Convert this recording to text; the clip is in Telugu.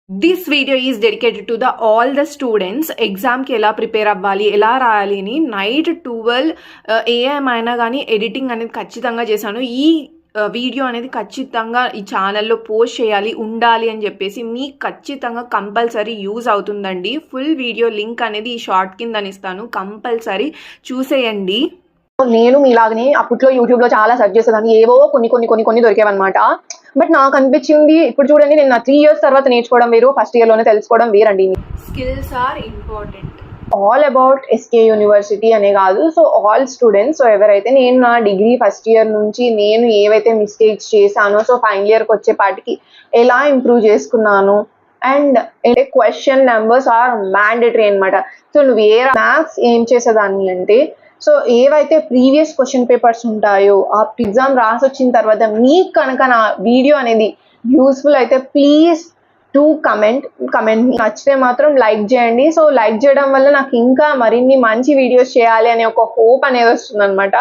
This video is dedicated to all the students. ఎగ్జామ్కి ఎలా ప్రిపేర్ అవ్వాలి, ఎలా రాయాలి అని నైట్ 12 AM అయినా కానీ ఎడిటింగ్ అనేది ఖచ్చితంగా చేశాను. ఈ వీడియో అనేది ఖచ్చితంగా ఈ ఛానల్లో పోస్ట్ చేయాలి, ఉండాలి అని చెప్పేసి మీకు ఖచ్చితంగా కంపల్సరీ యూజ్ అవుతుందండి. ఫుల్ వీడియో లింక్ అనేది ఈ షార్ట్ కింద ఇస్తాను, కంపల్సరీ చూసేయండి. నేను మీలాగనే అప్పట్లో యూట్యూబ్లో చాలా సెర్చ్ చేసేదాన్ని, ఏవో కొన్ని దొరికేవన్నమాట. బట్ నాకు అనిపించింది, ఇప్పుడు చూడండి, నేను నా 3 years తర్వాత నేర్చుకోవడం వేరు, ఫస్ట్ ఇయర్లోనే తెలుసుకోవడం వేరండి. Skills are important. All about SK university అనే కాదు, సో ఆల్ స్టూడెంట్స్. సో ఎవరైతే నేను నా డిగ్రీ ఫస్ట్ ఇయర్ నుంచి నేను ఏవైతే మిస్టేక్స్ చేశానో, సో ఫైనల్ ఇయర్కి వచ్చేపాటికి ఎలా ఇంప్రూవ్ చేసుకున్నాను, and question numbers are mandatory అనమాట. సో నువ్వు మ్యాథ్స్ ఏం చేసేదాన్ని అంటే, సో ఏవైతే ప్రీవియస్ క్వశ్చన్ పేపర్స్ ఉంటాయో ఆ ఎగ్జామ్ రాసి వచ్చిన తర్వాత మీకు కనుక నా వీడియో అనేది యూస్ఫుల్ అయితే ప్లీజ్ టు కమెంట్ నచ్చితే మాత్రం లైక్ చేయండి. సో లైక్ చేయడం వల్ల నాకు ఇంకా మరిన్ని మంచి వీడియోస్ చేయాలి అనే ఒక హోప్ అనేది వస్తుంది అనమాట.